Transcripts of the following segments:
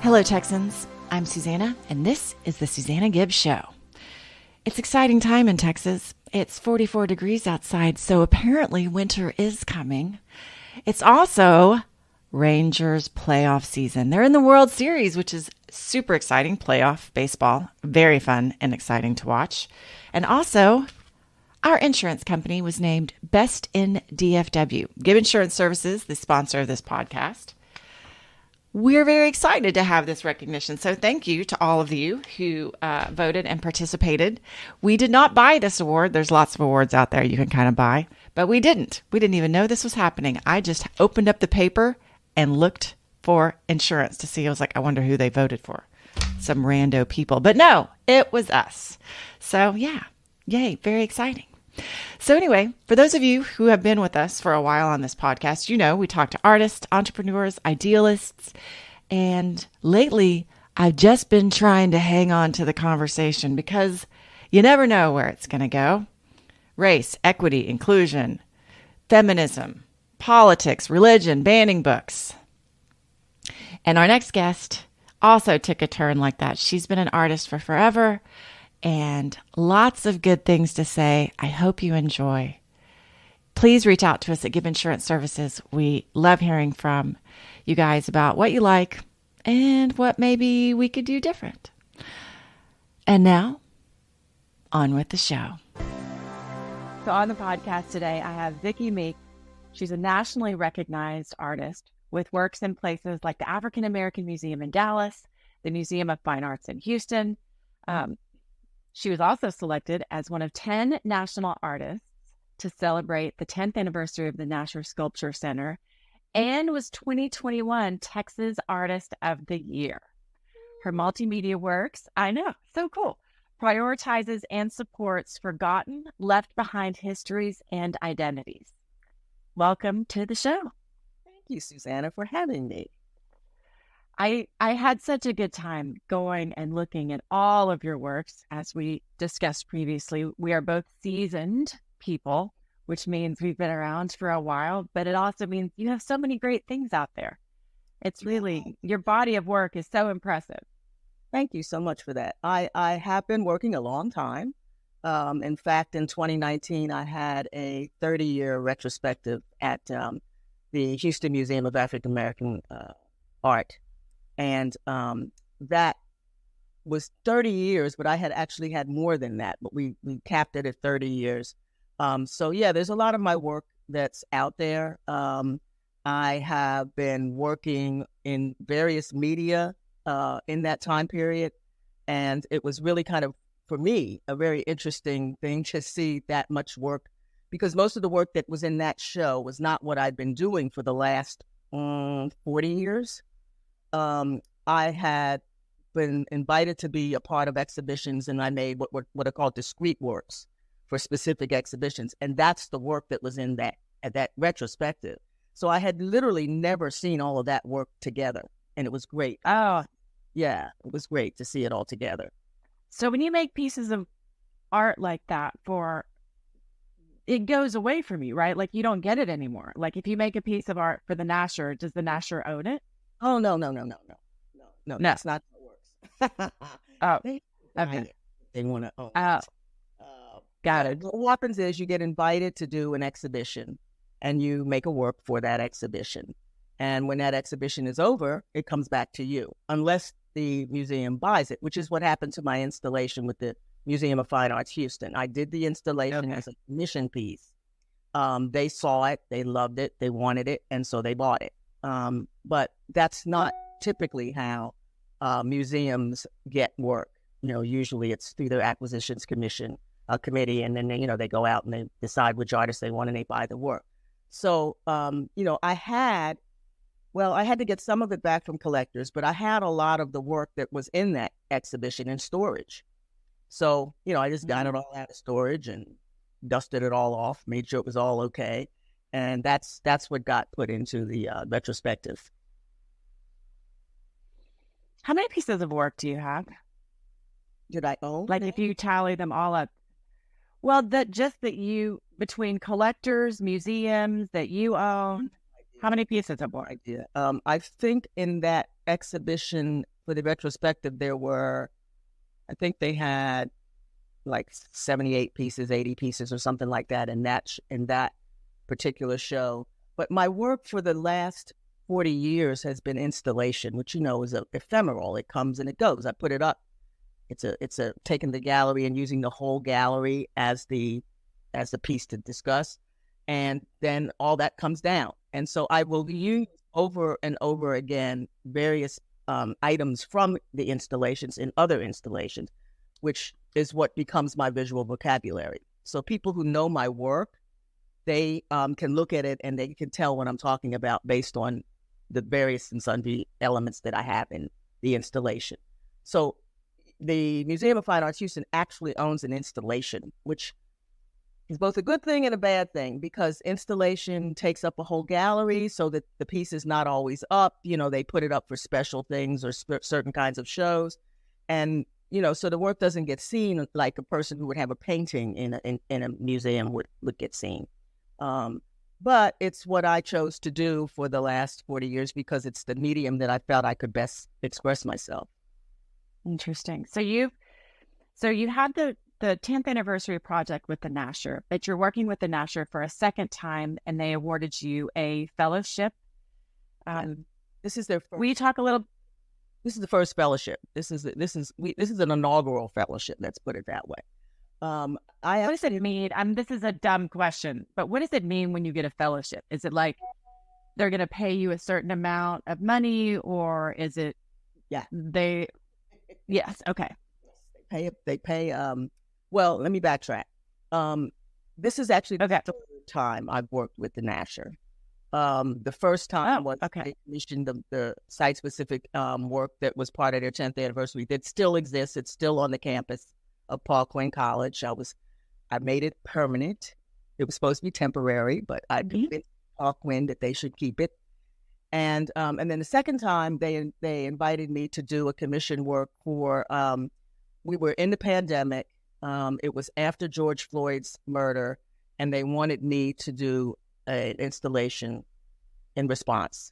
Hello, Texans. I'm Susana, and this is the Susana Gibb Show. It's exciting time in Texas. It's 44 degrees outside, so apparently winter is coming. It's also Rangers playoff season. They're in the World Series, which is super exciting. Playoff baseball, very fun and exciting to watch. And also, our insurance company was named Best in DFW. Gibb Insurance Services, the sponsor of this podcast. We're very excited to have this recognition. So thank you to all of you who voted and participated. We did not buy this award. There's lots of awards out there you can kind of buy, but we didn't. We didn't even know this was happening. I just opened up the paper and looked for insurance to see. I was like, I wonder who they voted for. Some rando people. But no, it was us. So yeah, yay, very exciting. So anyway, for those of you who have been with us for a while on this podcast, you know we talk to artists, entrepreneurs, idealists, and lately I've just been trying to hang on to the conversation because you never know where it's going to go. Race, equity, inclusion, feminism, politics, religion, banning books. And our next guest also took a turn like that. She's been an artist for forever. And lots of good things to say. I hope you enjoy. Please reach out to us at Gibb Insurance Services. We love hearing from you guys about what you like and what maybe we could do different. And now, on with the show. So on the podcast today, I have Vicki Meek. She's a nationally recognized artist with works in places like the African American Museum in Dallas, the Museum of Fine Arts in Houston. She was also selected as one of 10 national artists to celebrate the 10th anniversary of the Nasher Sculpture Center and was 2021 Texas Artist of the Year. Her multimedia works, I know, so cool, prioritizes and supports forgotten, left behind histories and identities. Welcome to the show. Thank you, Susana, for having me. I had such a good time going and looking at all of your works. As we discussed previously, we are both seasoned people, which means we've been around for a while, but it also means you have so many great things out there. It's really, your body of work is so impressive. Thank you so much for that. I have been working a long time. In fact, in 2019, I had a 30-year retrospective at the Houston Museum of African American Art. And that was 30 years, but I had actually had more than that, but we capped it at 30 years. So yeah, there's a lot of my work that's out there. I have been working in various media in that time period. And it was really kind of, for me, a very interesting thing to see that much work, because most of the work that was in that show was not what I'd been doing for the last 40 years. I had been invited to be a part of exhibitions, and I made what are called discrete works for specific exhibitions. And that's the work that was in that retrospective. So I had literally never seen all of that work together, and it was great. Oh, yeah, it was great to see it all together. So when you make pieces of art like that, it goes away from you, right? Like you don't get it anymore. Like if you make a piece of art for the Nasher, does the Nasher own it? Oh, no. That's not how it works. Oh, okay. They want to own it. Got it. What happens is you get invited to do an exhibition and you make a work for that exhibition. And when that exhibition is over, it comes back to you, unless the museum buys it, which is what happened to my installation with the Museum of Fine Arts Houston. I did the installation as a commission piece. They saw it, they loved it, they wanted it, and so they bought it. But that's not typically how museums get work. Usually it's through their acquisitions committee, and then they go out and they decide which artists they want and they buy the work. So I had to get some of it back from collectors, but I had a lot of the work that was in that exhibition in storage. So I just got it all out of storage and dusted it all off, made sure it was all okay. And that's what got put into the retrospective. How many pieces of work do you have? Did I own? Like if you tally them all up. Well, that you, between collectors, museums that you own, how many pieces of work? Idea. I think in that exhibition, for the retrospective, there were, I think they had like 78 pieces, 80 pieces or something like that in that particular show. But my work for the last 40 years has been installation, which, is ephemeral. It comes and it goes. I put it up. It's a taking the gallery and using the whole gallery as the piece to discuss. And then all that comes down. And so I will use over and over again various items from the installations in other installations, which is what becomes my visual vocabulary. So people who know my work, they can look at it and they can tell what I'm talking about based on the various and sundry elements that I have in the installation. So the Museum of Fine Arts Houston actually owns an installation, which is both a good thing and a bad thing, because installation takes up a whole gallery so that the piece is not always up. They put it up for special things or certain kinds of shows. And, so the work doesn't get seen like a person who would have a painting in a museum would get seen. But it's what I chose to do for the last 40 years because it's the medium that I felt I could best express myself. Interesting. So you had the 10th anniversary project with the Nasher, but you're working with the Nasher for a second time, and they awarded you a fellowship. This is their first. Will you talk a little? This is the first fellowship. This is an inaugural fellowship. Let's put it that way. What does it mean? This is a dumb question, but what does it mean when you get a fellowship? Is it like they're going to pay you a certain amount of money, or is it? Yeah. Yes. Okay. They pay. Well, let me backtrack. This is actually the third time I've worked with the Nasher. The first time was they commissioned the site-specific work that was part of their 10th anniversary. That still exists. It's still on the campus of Paul Quinn College. I made it permanent. It was supposed to be temporary, but I convinced Paul Quinn that they should keep it. And then the second time they invited me to do a commission work for. We were in the pandemic. It was after George Floyd's murder, and they wanted me to do an installation in response.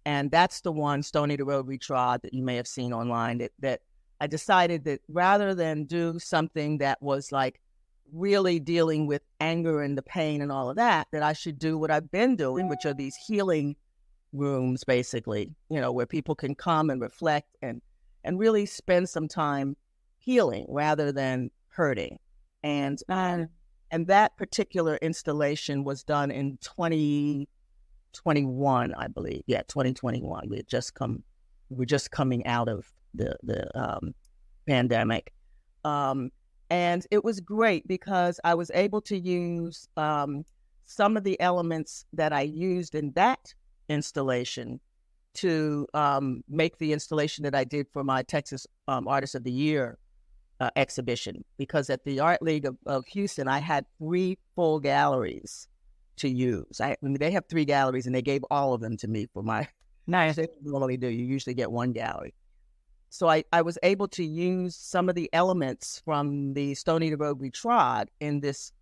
And that's the one, Stony the Road We Trod, that you may have seen online, that I decided that rather than do something that was like really dealing with anger and the pain and all of that, that I should do what I've been doing, which are these healing rooms, basically, where people can come and reflect and really spend some time healing rather than hurting. And that particular installation was done in 2021, I believe. Yeah, 2021. We were just coming out of the pandemic. And it was great because I was able to use some of the elements that I used in that installation to make the installation that I did for my Texas Artist of the Year exhibition. Because at the Art League of Houston, I had 3 full galleries to use. They have 3 galleries, and they gave all of them to me for my. Nice. They normally do. You usually get 1 gallery. So I was able to use some of the elements from the Stony the Road We Trod in this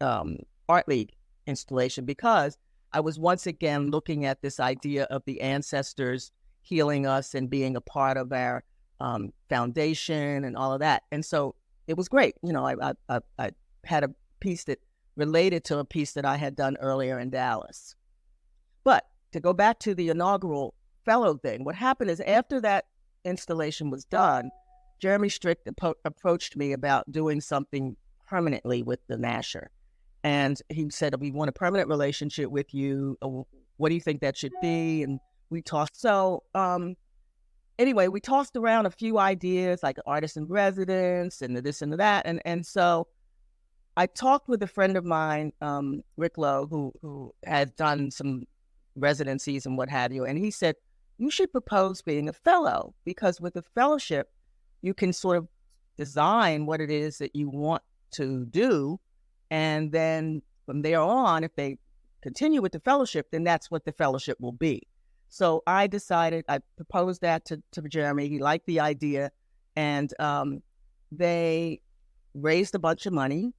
Art League installation, because I was once again looking at this idea of the ancestors healing us and being a part of our foundation and all of that. And so it was great. I had a piece that related to a piece that I had done earlier in Dallas. But to go back to the inaugural fellow thing, what happened is after that installation was done, Jeremy Strick approached me about doing something permanently with the Nasher. And he said, we want a permanent relationship with you. What do you think that should be? And we talked. So anyway, we tossed around a few ideas, like artist in residence and this and that. And so I talked with a friend of mine, Rick Lowe, who had done some residencies and what have you. And he said, you should propose being a fellow, because with a fellowship, you can sort of design what it is that you want to do. And then from there on, if they continue with the fellowship, then that's what the fellowship will be. So I proposed that to Jeremy. He liked the idea, and they raised a bunch of money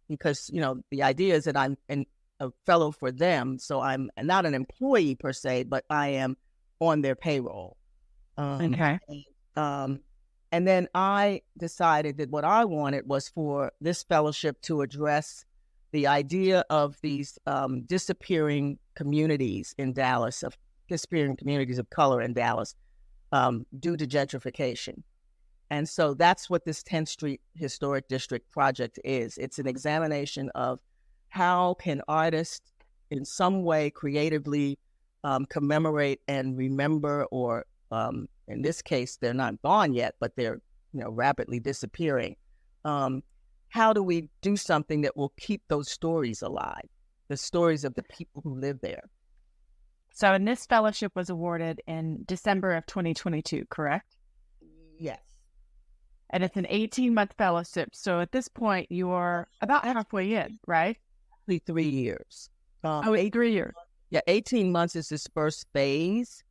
because, the idea is that I'm a fellow for them. So I'm not an employee per se, but I am on their payroll. Okay. And then I decided that what I wanted was for this fellowship to address the idea of these disappearing communities in Dallas, of disappearing communities of color in Dallas due to gentrification. And so that's what this 10th Street Historic District project is. It's an examination of how can artists in some way creatively commemorate and remember, or in this case, they're not gone yet, but they're rapidly disappearing. How do we do something that will keep those stories alive, the stories of the people who live there? So, and this fellowship was awarded in December of 2022, correct? Yes. And it's an 18-month fellowship. So at this point, you are about halfway in, right? 3 years. 3 years. Yeah, 18 months is this first phase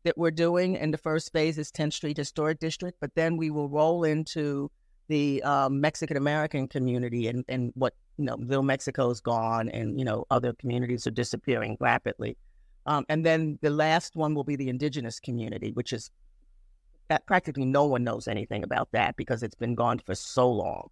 that we're doing. And the first phase is 10th Street Historic District. But then we will roll into the Mexican-American community and what, Little Mexico's gone and, other communities are disappearing rapidly. And then the last one will be the indigenous community, which is that practically no one knows anything about that because it's been gone for so long.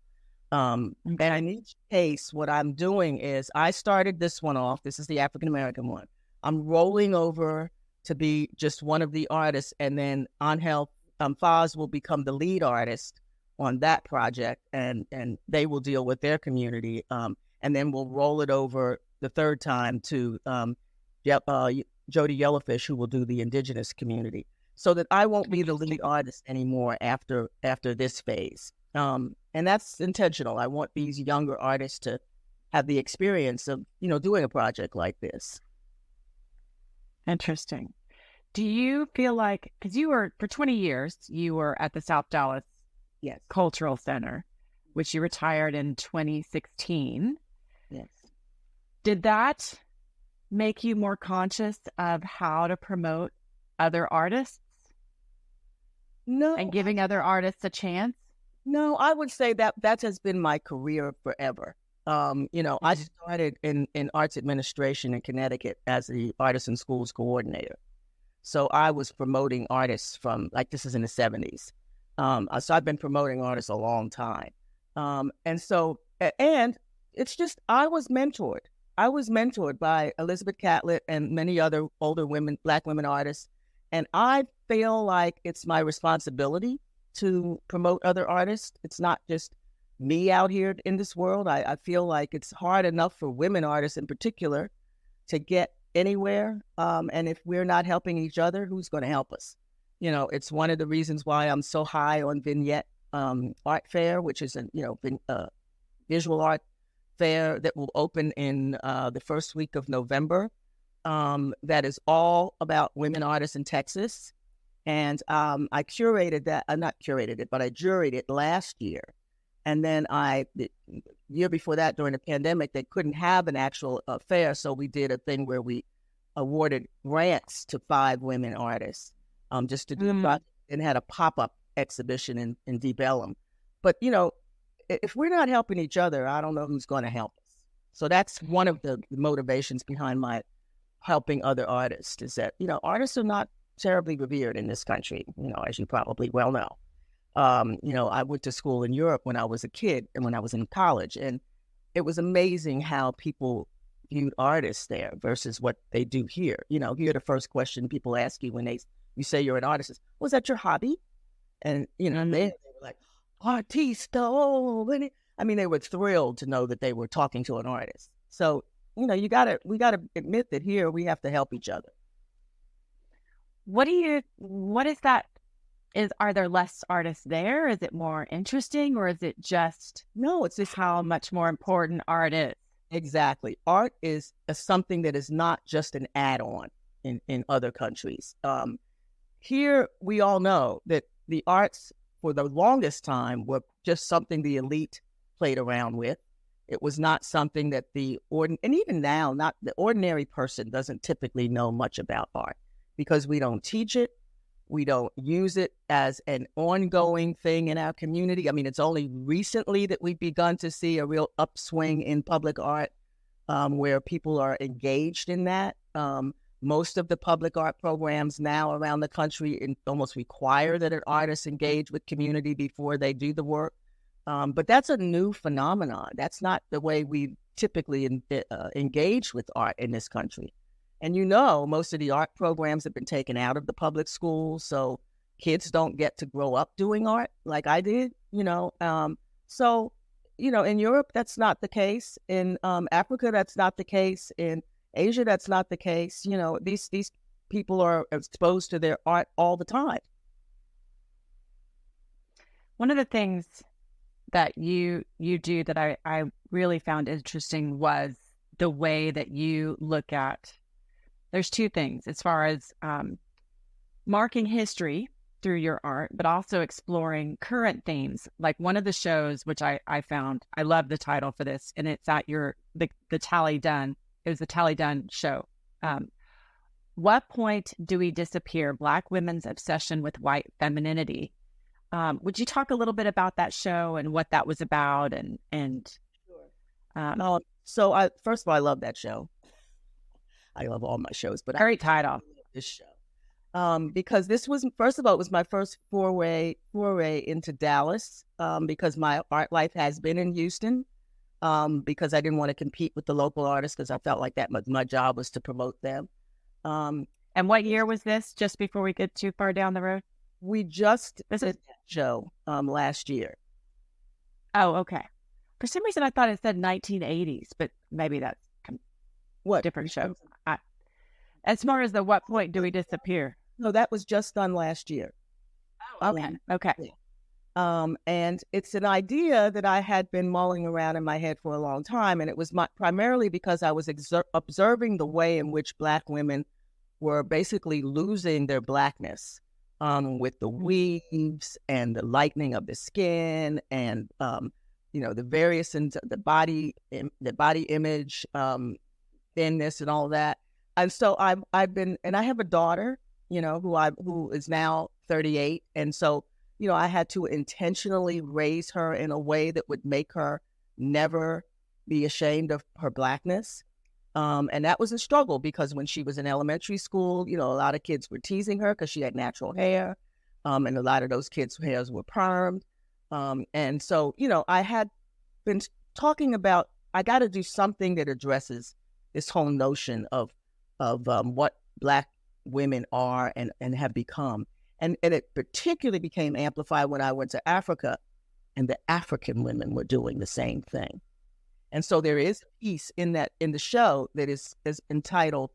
And in each case, what I'm doing is I started this one off. This is the African-American one. I'm rolling over to be just one of the artists, and then Angel Faz will become the lead artist on that project, and they will deal with their community. And then we'll roll it over the third time to Jody Yellowfish, who will do the indigenous community, so that I won't be the lead artist anymore after this phase. And that's intentional. I want these younger artists to have the experience of, doing a project like this. Interesting. Do you feel like, because you were, for 20 years, you were at the South Dallas Cultural Center, which you retired in 2016. Yes. Did that make you more conscious of how to promote other artists? No. And giving other artists a chance? No, I would say that has been my career forever. I started in arts administration in Connecticut as the Artists in Schools coordinator. So I was promoting artists from, this is in the 70s. So I've been promoting artists a long time. And it's just, I was mentored. I was mentored by Elizabeth Catlett and many other older women, Black women artists. And I feel like it's my responsibility to promote other artists. It's not just me out here in this world. I feel like it's hard enough for women artists in particular to get anywhere. And if we're not helping each other, who's going to help us? It's one of the reasons why I'm so high on Vignette Art Fair, which is a visual art fair that will open in the first week of November. That is all about women artists in Texas. And I curated that, not curated it, but I juried it last year. And then the year before that, during the pandemic, they couldn't have an actual fair. So we did a thing where we awarded grants to 5 women artists just to do and had a pop-up exhibition in Deep Ellum. But, if we're not helping each other, I don't know who's going to help us. So that's one of the motivations behind my helping other artists, is that, artists are not terribly revered in this country, as you probably well know. I went to school in Europe when I was a kid and when I was in college, and it was amazing how people viewed artists there versus what they do here. Here the first question people ask you when you say you're an artist is, was that your hobby? And, they were like, artista. I mean, they were thrilled to know that they were talking to an artist. So, we gotta admit that here we have to help each other. What is that? Are there less artists there? Is it more interesting, or is it just, no, it's just how much more important art is? Exactly. Art is something that is not just an add-on in other countries. Here, we all know that the arts for the longest time were just something the elite played around with. It was not something that and even now, not the ordinary person doesn't typically know much about art because we don't teach it. We don't use it as an ongoing thing in our community. I mean, it's only recently that we've begun to see a real upswing in public art where people are engaged in that. Most of the public art programs now around the country almost require that an artist engage with community before they do the work. But that's a new phenomenon. That's not the way we typically engage with art in this country. And most of the art programs have been taken out of the public schools, so kids don't get to grow up doing art like I did, So, in Europe, that's not the case. In Africa, that's not the case. In Asia, that's not the case. These people are exposed to their art all the time. One of the things that you do that I really found interesting was the way that you look at, there's two things as far as marking history through your art, but also exploring current themes. Like one of the shows, which I found, I love the title for this, and it's at the Talley Dunn. It was the Talley Dunn show. What point do we disappear? Black women's obsession with white femininity. Would you talk a little bit about that show and what that was about? Sure. So first of all, I love that show. I love all my shows, but great title. I love this show because this was, first of all, it was my first foray into Dallas because my art life has been in Houston because I didn't want to compete with the local artists because I felt like that my job was to promote them. And what year was this? Just before we get too far down the road. We just did that show last year. Oh, okay. For some reason, I thought it said 1980s, but maybe that's what different show. As far as what point do we disappear? No, that was just done last year. Oh, okay. And it's an idea that I had been mulling around in my head for a long time, and it was primarily because I was observing the way in which Black women were basically losing their Blackness. With the weaves and the lightening of the skin and, the various the body image, thinness and all that. And so I've been, and I have a daughter, who is now 38. And so, I had to intentionally raise her in a way that would make her never be ashamed of her Blackness. And that was a struggle because when she was in elementary school, a lot of kids were teasing her because she had natural hair. And a lot of those kids' hairs were permed. And so, I had been talking about, I got to do something that addresses this whole notion of what Black women are and have become. And it particularly became amplified when I went to Africa and the African women were doing the same thing. And so there is a piece in the show that is entitled,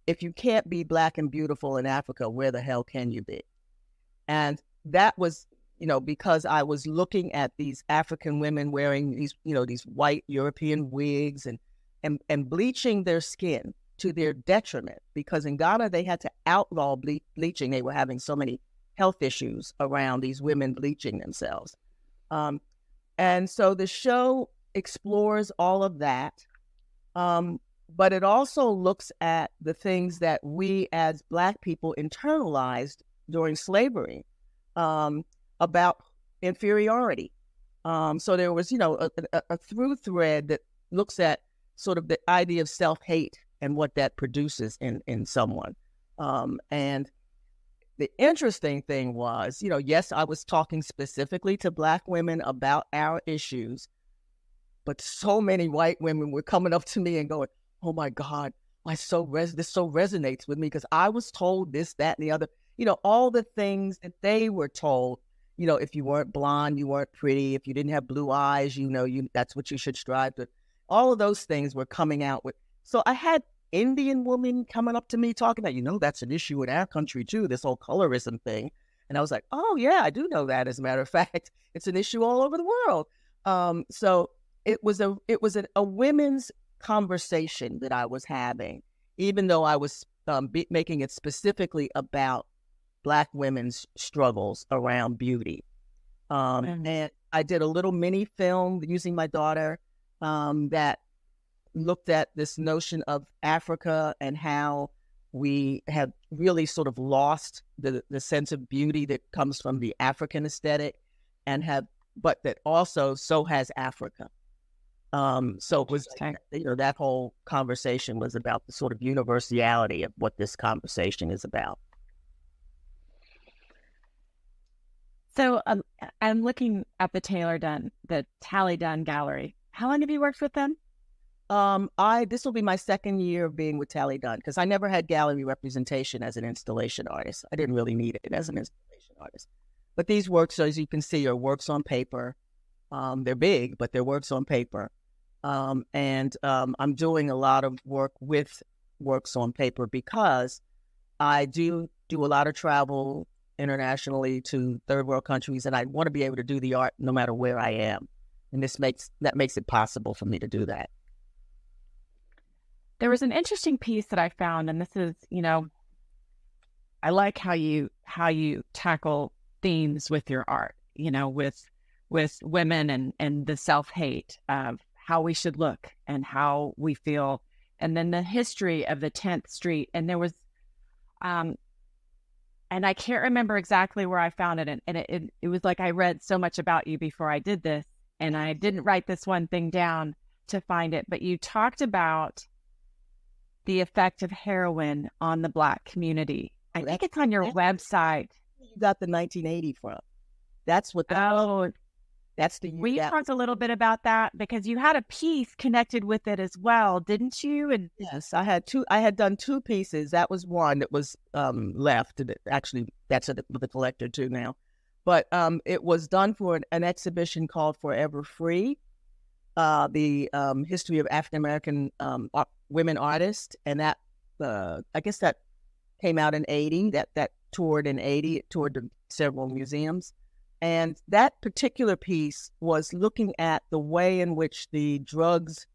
"If You Can't Be Black and Beautiful in Africa, Where the Hell Can You Be?" And that was, because I was looking at these African women wearing these, these white European wigs and bleaching their skin to their detriment, because in Ghana they had to outlaw bleaching. They were having so many health issues around these women bleaching themselves. And so the show explores all of that, but it also looks at the things that we as Black people internalized during slavery about inferiority. So there was, a through thread that looks at sort of the idea of self-hate and what that produces in someone. And the interesting thing was, yes, I was talking specifically to Black women about our issues, but so many white women were coming up to me and going, "Oh my God, this so resonates with me because I was told this, that, and the other." All the things that they were told. If you weren't blonde, you weren't pretty. If you didn't have blue eyes, that's what you should strive to. All of those things were coming out with. So I had Indian women coming up to me talking about, that's an issue in our country too, this whole colorism thing. And I was like, "Oh yeah, I do know that. As a matter of fact, it's an issue all over the world." So it was a women's conversation that I was having, even though I was making it specifically about Black women's struggles around beauty. And I did a little mini film using my daughter that looked at this notion of Africa and how we have really sort of lost the sense of beauty that comes from the African aesthetic but that also so has Africa. So it was, that whole conversation was about the sort of universality of what this conversation is about. So I'm looking at the Talley Dunn Gallery. How long have you worked with them? This will be my second year of being with Talley Dunn, because I never had gallery representation as an installation artist. I didn't really need it as an installation artist. But these works, as you can see, are works on paper. They're big, but they're works on paper. And I'm doing a lot of work with works on paper because I do a lot of travel internationally to third world countries, and I want to be able to do the art no matter where I am. And that makes it possible for me to do that. There was an interesting piece that I found, and this is, I like how you tackle themes with your art, with women and the self-hate of how we should look and how we feel, and then the history of the 10th Street. And there was, and I can't remember exactly where I found it. And it was like I read so much about you before I did this, and I didn't write this one thing down to find it, but you talked about the effect of heroin on the Black community. I think it's on your website. You got the 1980 from. That's what. That's the. We talked a little bit about that because you had a piece connected with it as well, didn't you? And yes, I had two. I had done two pieces. That was one that was left. Actually, that's the collector too now. But it was done for an exhibition called Forever Free, the history of African American women artists, and that I guess that came out in '80. That toured in '80. It toured to several museums. And that particular piece was looking at the way in which the drugs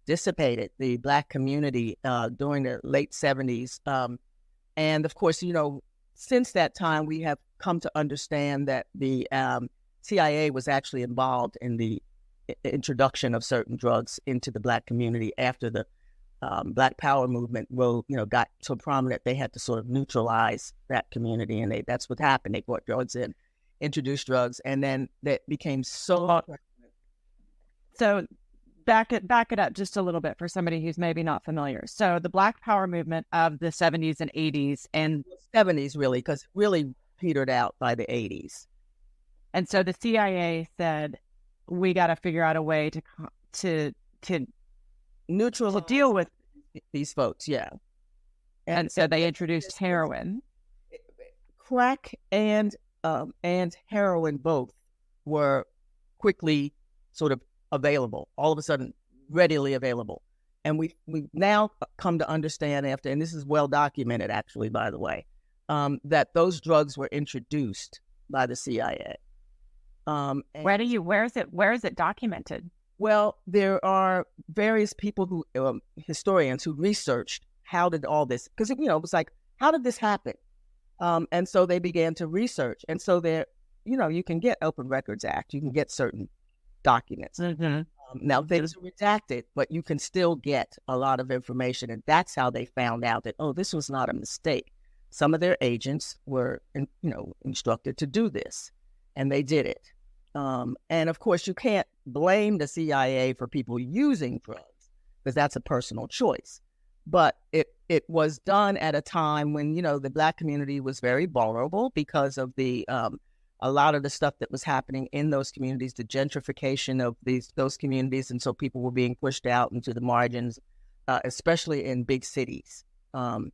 dissipated the Black community during the late 70s. And of course, since that time, we have come to understand that the CIA was actually involved in the introduction of certain drugs into the Black community after the Black Power movement got so prominent. They had to sort of neutralize that community, and that's what happened. They brought drugs in, introduced drugs, and then that became so. So back it up just a little bit for somebody who's maybe not familiar. So the Black Power movement of the 70s and 80s, and 70s really, because it really petered out by the 80s. And so the CIA said, we got to figure out a way to neutral to deal with these folks. Yeah. And so they introduced heroin. Crack and heroin both were quickly sort of available, all of a sudden readily available. And we've now come to understand after, and this is well documented actually, by the way, that those drugs were introduced by the CIA. Where is it documented? Well, there are various people who, historians who researched how did all this, because it was like, how did this happen? And so they began to research. And so there, you can get Open Records Act, you can get certain documents. Mm-hmm. Now things are redacted, but you can still get a lot of information. And that's how they found out that, this was not a mistake. Some of their agents were, instructed to do this, and they did it. And of course, you can't blame the CIA for people using drugs, because that's a personal choice. But it was done at a time when, the Black community was very vulnerable because of the a lot of the stuff that was happening in those communities, the gentrification of those communities. And so people were being pushed out into the margins, especially in big cities. And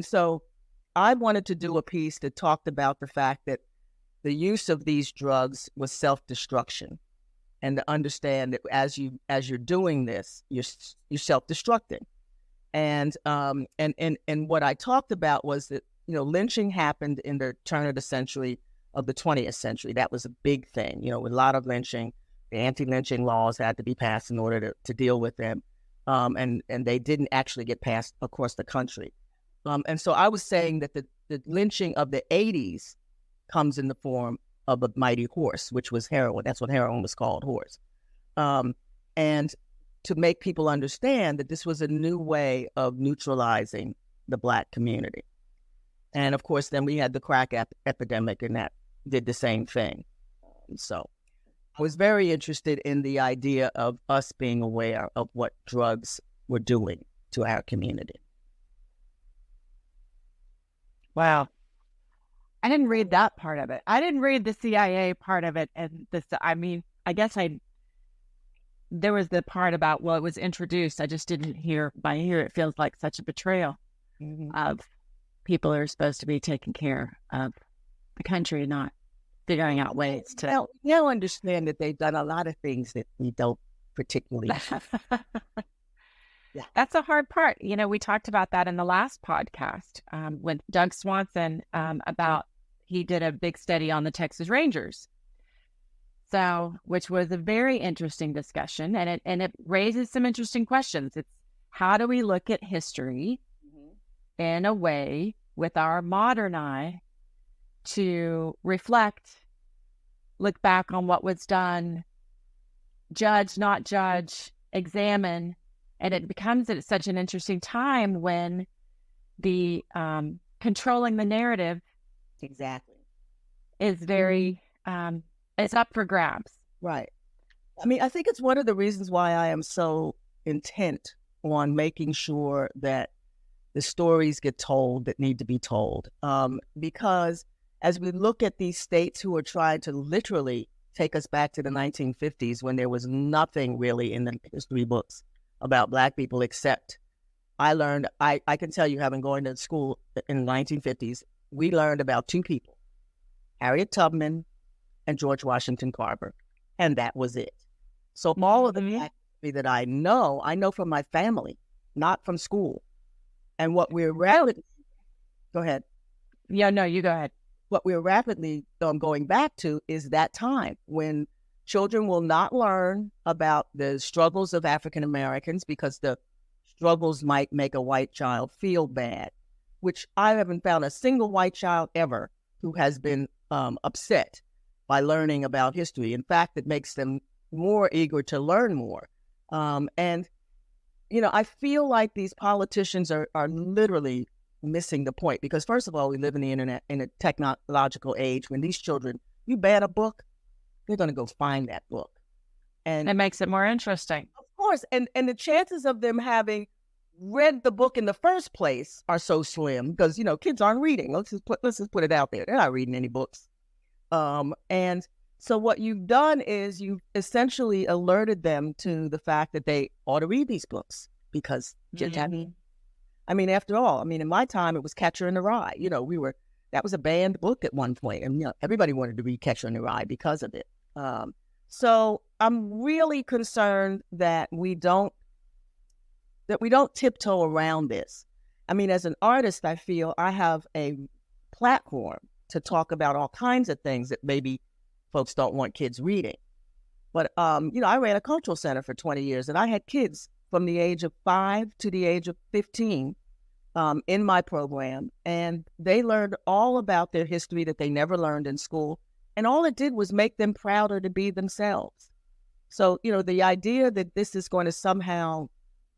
so I wanted to do a piece that talked about the fact that the use of these drugs was self-destruction, and to understand that as you're doing this, you're self-destructing. And what I talked about was that, lynching happened in the turn of the century of the 20th century. That was a big thing, with a lot of lynching. The anti-lynching laws had to be passed in order to deal with them. And they didn't actually get passed across the country. And so I was saying that the lynching of the 80s comes in the form of a mighty horse, which was heroin. That's what heroin was called, horse. And to make people understand that this was a new way of neutralizing the Black community. And of course, then we had the crack epidemic, and that did the same thing. So I was very interested in the idea of us being aware of what drugs were doing to our community. Wow. I didn't read that part of it. I didn't read the CIA part of it. And this, I mean, I guess there was the part about, well, it was introduced. I just didn't hear, by here, it feels like such a betrayal of people who are supposed to be taking care of the country, not figuring out ways to. Well, now understand that they've done a lot of things that we don't particularly. Yeah. That's a hard part. You know, we talked about that in the last podcast with Doug Swanson about, he did a big study on the Texas Rangers. So, which was a very interesting discussion, and it raises some interesting questions. It's, how do we look at history in a way with our modern eye to reflect, look back on what was done, judge, not judge, examine. And it becomes at such an interesting time when the controlling the narrative is very, it's up for grabs. Right. I mean, I think it's one of the reasons why I am so intent on making sure that the stories get told that need to be told. Because as we look at these states who are trying to literally take us back to the 1950s, when there was nothing really in the history books about Black people, except I learned, I can tell you, having gone to school in the 1950s, we learned about two people, Harriet Tubman and George Washington Carver, and that was it. So all of the Black history that I know from my family, not from school. And what we're rapidly, go ahead. Yeah, no, you go ahead. What we're rapidly going back to is that time when children will not learn about the struggles of African Americans because the struggles might make a white child feel bad, which I haven't found a single white child ever who has been upset by learning about history. In fact, it makes them more eager to learn more. And, you know, I feel like these politicians are literally missing the point because, first of all, we live in the internet, in a technological age when these children, you ban a book, they're going to go find that book. And it makes it more interesting. Of course. And the chances of them having read the book in the first place are so slim because, you know, kids aren't reading. Let's just put it out there. They're not reading any books. And so what you've done is you've essentially alerted them to the fact that they ought to read these books because I mean, after all, I mean, in my time, it was Catcher in the Rye. You know, that was a banned book at one point, and you know, everybody wanted to read Catcher in the Rye because of it. So I'm really concerned that we don't tiptoe around this. I mean, as an artist, I feel I have a platform to talk about all kinds of things that maybe folks don't want kids reading. But, you know, I ran a cultural center for 20 years, and I had kids from the age of 5 to the age of 15 in my program. And they learned all about their history that they never learned in school. And all it did was make them prouder to be themselves. So, you know, the idea that this is going to somehow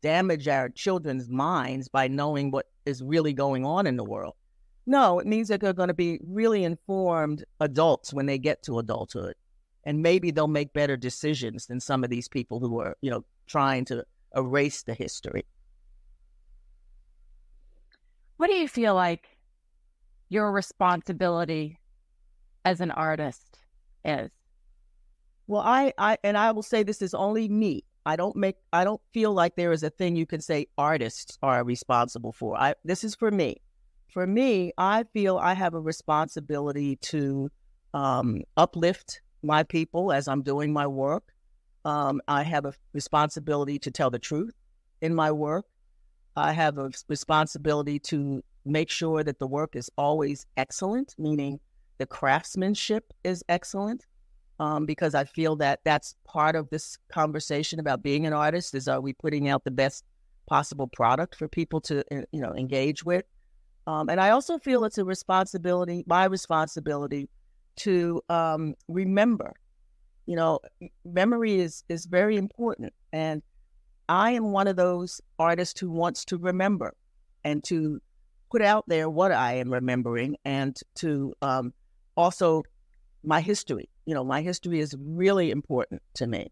damage our children's minds by knowing what is really going on in the world. No, it means that they're going to be really informed adults when they get to adulthood. And maybe they'll make better decisions than some of these people who are, you know, trying to erase the history. What do you feel like your responsibility as an artist is? Well, I will say this is only me. I don't feel like there is a thing you can say artists are responsible for. This is for me. For me, I feel I have a responsibility to uplift my people as I'm doing my work. I have a responsibility to tell the truth in my work. I have a responsibility to make sure that the work is always excellent, meaning the craftsmanship is excellent, because I feel that that's part of this conversation about being an artist is, are we putting out the best possible product for people to, you know, engage with? And I also feel it's my responsibility to remember. You know, memory is very important. And I am one of those artists who wants to remember and to put out there what I am remembering and to also my history, my history is really important to me.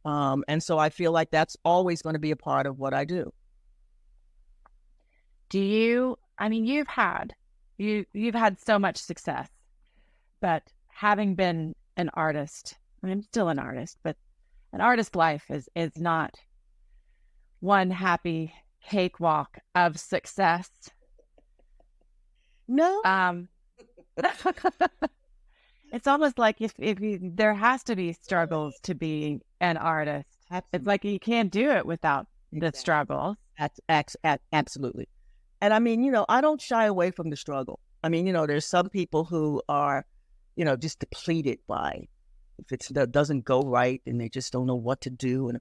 And so I feel like that's always going to be a part of what I do. You've had so much success, but having been an artist, I'm still an artist, but an artist life is not one happy cakewalk of success. No. It's almost like if there has to be struggles to be an artist. Absolutely. It's like you can't do it without the struggles. Absolutely. And I mean, I don't shy away from the struggle. I mean, there's some people who are, just depleted by if that doesn't go right and they just don't know what to do. And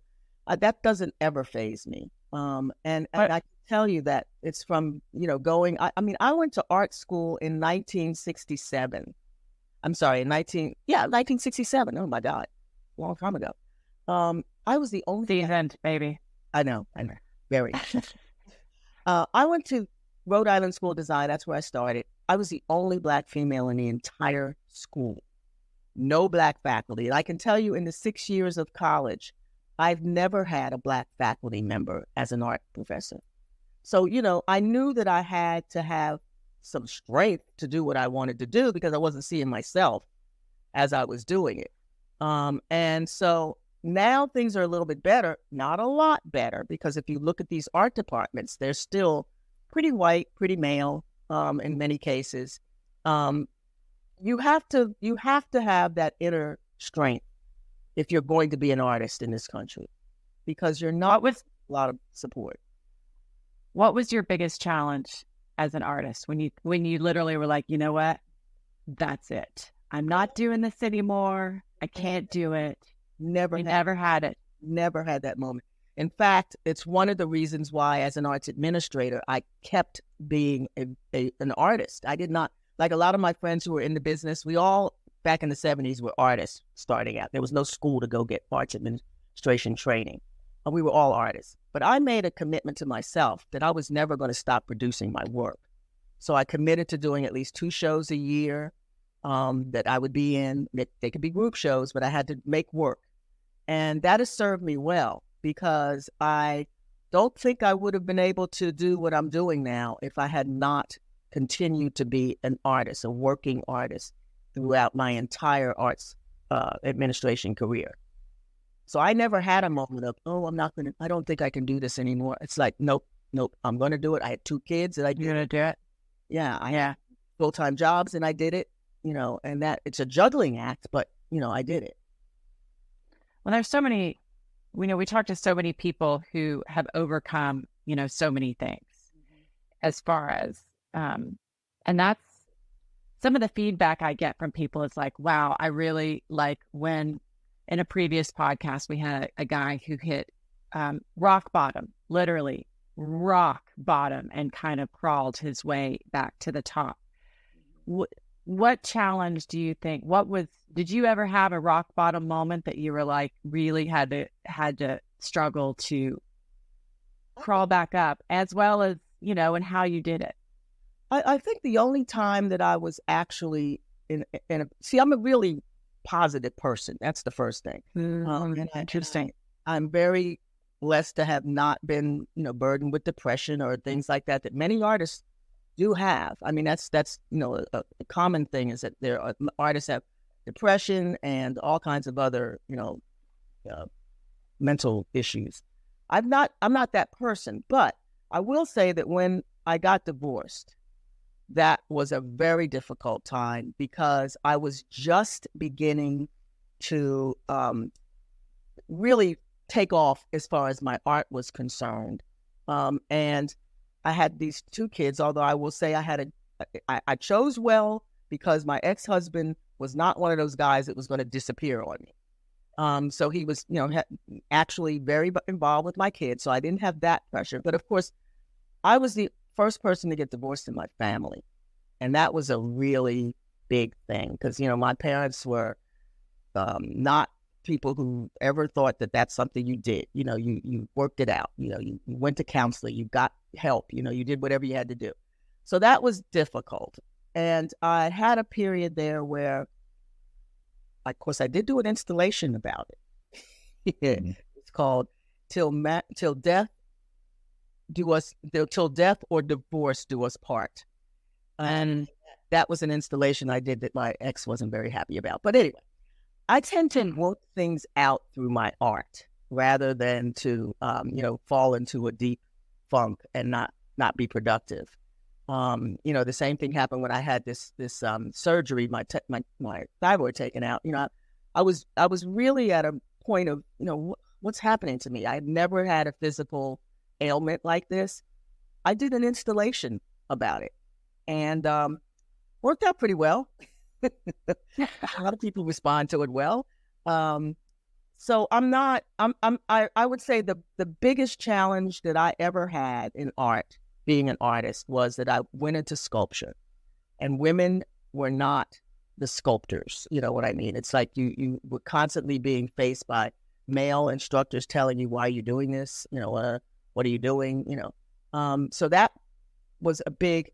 that doesn't ever faze me. And I can tell you that it's from, going, I went to art school in 1967. I'm sorry, 1967. Oh my God, a long time ago. I was the only seasoned baby. I know, very. I went to Rhode Island School of Design. That's where I started. I was the only Black female in the entire school. No Black faculty. And I can tell you in the 6 years of college, I've never had a Black faculty member as an art professor. So, I knew that I had to have some strength to do what I wanted to do because I wasn't seeing myself as I was doing it. And so now things are a little bit better, not a lot better, because if you look at these art departments, they're still pretty white, pretty male in many cases. You have to have that inner strength if you're going to be an artist in this country, because you're not with a lot of support. What was your biggest challenge as an artist when you literally were like, you know what, that's it, I'm not doing this anymore, I can't do it? Never had it. Never had that moment. In fact, it's one of the reasons why, as an arts administrator, I kept being an artist. I did not, like a lot of my friends who were in the business, we all, back in the 70s, were artists starting out. There was no school to go get arts administration training. We were all artists. But I made a commitment to myself that I was never going to stop producing my work. So I committed to doing at least 2 shows a year that I would be in. They could be group shows, but I had to make work. And that has served me well, because I don't think I would have been able to do what I'm doing now if I had not continued to be an artist, a working artist, throughout my entire arts administration career. So I never had a moment of, I don't think I can do this anymore. It's like, nope, I'm going to do it. I had 2 kids and I did it. You're going to do it? Yeah. I had full-time jobs and I did it, and that it's a juggling act, but, I did it. Well, there's so many, we talk to so many people who have overcome, so many things as far as, and that's some of the feedback I get from people is like, wow, I really like when in a previous podcast, we had a guy who hit rock bottom, literally rock bottom, and kind of crawled his way back to the top. What challenge do you think, did you ever have a rock bottom moment that you were like, really had to struggle to crawl back up, as well as, and how you did it? I think the only time that I was actually I'm a really positive person. That's the first thing. Interesting. I'm very blessed to have not been, burdened with depression or things like that many artists do have. I mean, that's a common thing is that there are artists have depression and all kinds of other, mental issues. I'm not that person, but I will say that when I got divorced, that was a very difficult time because I was just beginning to really take off as far as my art was concerned. And I had these 2 kids, although I will say I chose well because my ex-husband was not one of those guys that was going to disappear on me. So he was, actually very involved with my kids. So I didn't have that pressure. But of course, I was the first person to get divorced in my family. And that was a really big thing because, my parents were not people who ever thought that that's something you did. You worked it out. You went to counseling, you got help, you did whatever you had to do. So that was difficult. And I had a period there where of course, I did do an installation about it. It's called Till Death or Divorce Do Us Part. And that was an installation I did that my ex wasn't very happy about. But anyway, I tend to work things out through my art rather than to, fall into a deep funk and not be productive. The same thing happened when I had this surgery, my thyroid taken out. I was really at a point of, what's happening to me? I had never had a physical ailment like this. I did an installation about it and worked out pretty well. A lot of people respond to it well. So I would say the biggest challenge that I ever had in art, being an artist, was that I went into sculpture and women were not the sculptors. You know what I mean? It's like you were constantly being faced by male instructors telling you, why are you doing this? What are you doing? So that was a big,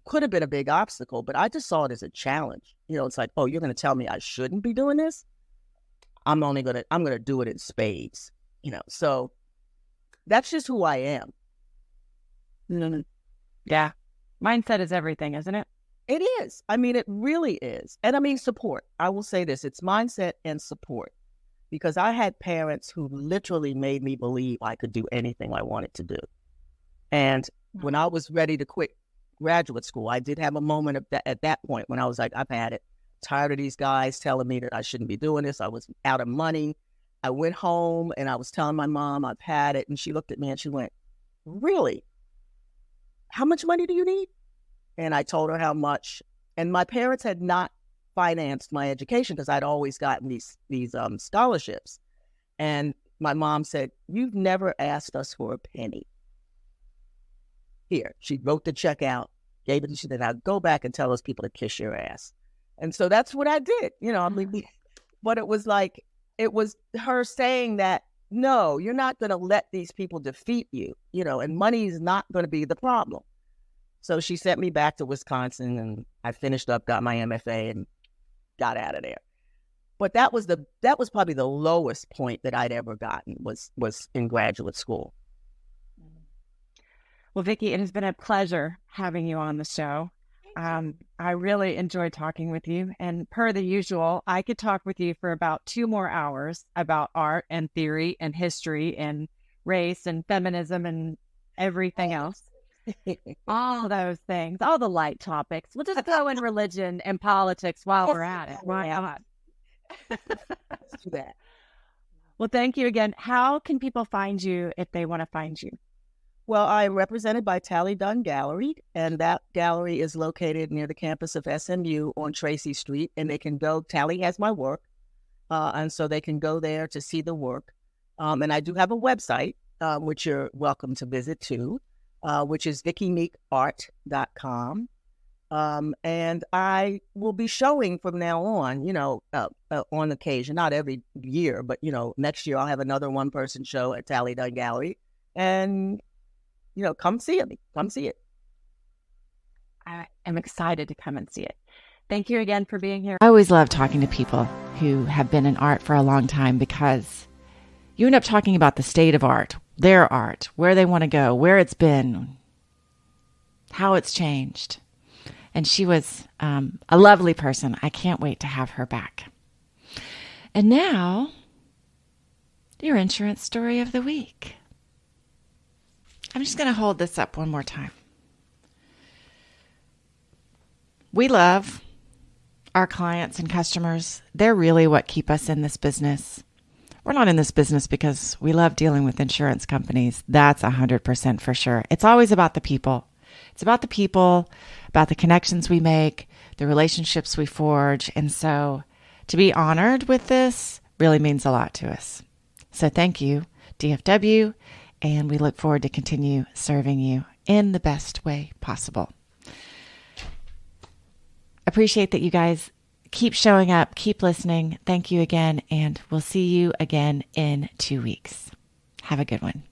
could have been a big obstacle, but I just saw it as a challenge. It's like, oh, you're going to tell me I shouldn't be doing this? I'm going to do it in spades, so that's just who I am. Yeah. Mindset is everything, isn't it? It is. I mean, it really is. And I mean, support. I will say this, it's mindset and support, because I had parents who literally made me believe I could do anything I wanted to do. And when I was ready to quit graduate school, I did have a moment at that point when I was like, I've had it. Tired of these guys telling me that I shouldn't be doing this. I was out of money. I went home and I was telling my mom I've had it. And she looked at me and she went, really? How much money do you need? And I told her how much. And my parents had not financed my education because I'd always gotten these scholarships. And my mom said, you've never asked us for a penny. Here, she wrote the check out, gave it, and she said, now go back and tell those people to kiss your ass. And so that's what I did, but it was like, it was her saying that, no, you're not going to let these people defeat you, and money is not going to be the problem. So she sent me back to Wisconsin and I finished up, got my MFA and got out of there. But that was probably the lowest point that I'd ever gotten was in graduate school. Well, Vicki, it has been a pleasure having you on the show. I really enjoyed talking with you. And per the usual, I could talk with you for about 2 more hours about art and theory and history and race and feminism and everything else. All those things, all the light topics. We'll just go in religion and politics while we're at it. Why not? Let's do that. Well, thank you again. How can people find you if they want to find you? Well, I'm represented by Talley Dunn Gallery, and that gallery is located near the campus of SMU on Tracy Street, and they can go, Talley has my work, and so they can go there to see the work. And I do have a website, which you're welcome to visit too, which is VickiMeekArt.com. And I will be showing from now on, on occasion, not every year, but, next year I'll have another one-person show at Talley Dunn Gallery, and come see it. Come see it. I am excited to come and see it. Thank you again for being here. I always love talking to people who have been in art for a long time because you end up talking about the state of art, their art, where they want to go, where it's been, how it's changed. And she was a lovely person. I can't wait to have her back. And now, your insurance story of the week. I'm just going to hold this up one more time. We love our clients and customers. They're really what keep us in this business. We're not in this business because we love dealing with insurance companies. That's 100% for sure. It's always about the people. It's about the people, about the connections we make, the relationships we forge. And so to be honored with this really means a lot to us. So thank you, DFW. And we look forward to continue serving you in the best way possible. Appreciate that you guys keep showing up, keep listening. Thank you again, and we'll see you again in 2 weeks. Have a good one.